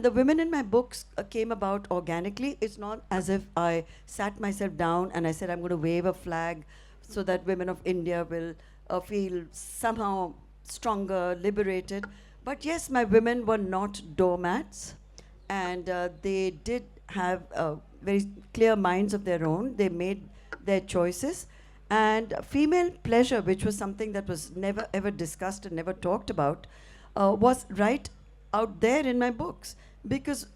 The women in my books came about organically. It's not as if I sat myself down and I said, I'm going to wave a flag so that women of India will feel somehow stronger, liberated. But yes, my women were not doormats, and they did have very clear minds of their own. They made their choices. And female pleasure, which was something that was never ever discussed and never talked about, was right out there in my books, because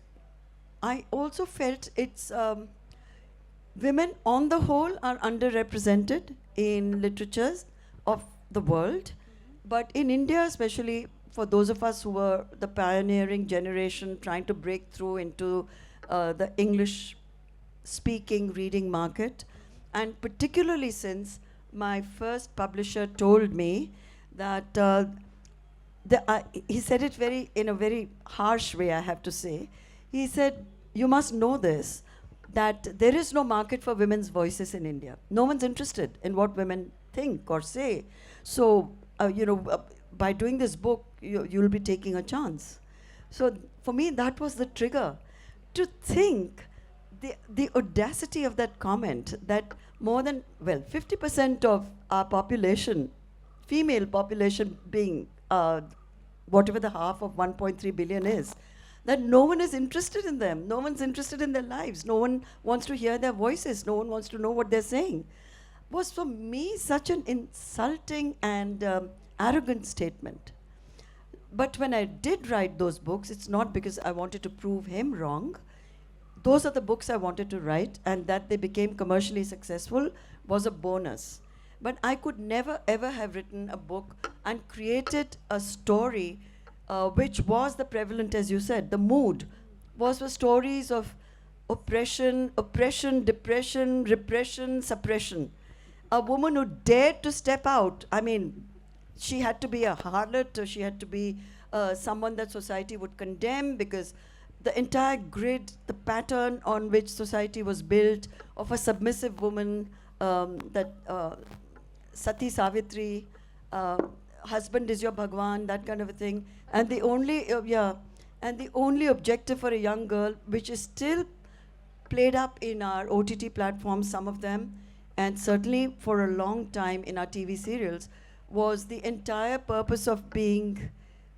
I also felt women on the whole are underrepresented in literatures of the world, but in India, especially for those of us who were the pioneering generation trying to break through into the English speaking reading market, and particularly since my first publisher told me that he said it in a very harsh way, I have to say. He said, you must know this, that there is no market for women's voices in India. No one's interested in what women think or say. So, by doing this book, you'll be taking a chance. So for me, that was the trigger. To think the audacity of that comment, that more than, 50% of our population, female population being whatever the half of 1.3 billion is, that no one is interested in them. No one's interested in their lives. No one wants to hear their voices. No one wants to know what they're saying. Was for me such an insulting and arrogant statement. But when I did write those books, it's not because I wanted to prove him wrong. Those are the books I wanted to write, and that they became commercially successful was a bonus. But I could never ever have written a book and created a story which was the prevalent, as you said, the mood was for stories of oppression, depression, repression, suppression. A woman who dared to step out, I mean, she had to be a harlot, or she had to be someone that society would condemn, because the entire grid, the pattern on which society was built of a submissive woman, that Sati Savitri, husband is your Bhagwan, that kind of a thing. And the only objective for a young girl, which is still played up in our OTT platforms, some of them, and certainly for a long time in our TV serials, was the entire purpose of being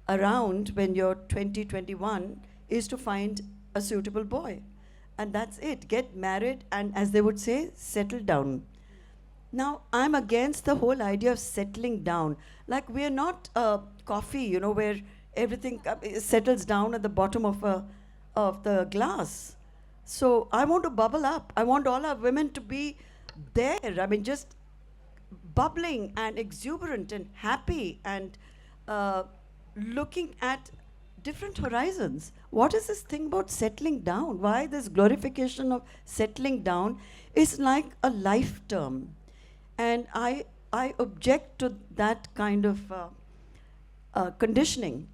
around when you're 20, 21, is to find a suitable boy. And that's it. Get married and, as they would say, settle down. Now, I'm against the whole idea of settling down. Like, we're not coffee, where everything settles down at the bottom of the glass. So I want to bubble up. I want all our women to be there. I mean, just bubbling and exuberant and happy and looking at different horizons. What is this thing about settling down? Why this glorification of settling down is like a life term? And I object to that kind of conditioning.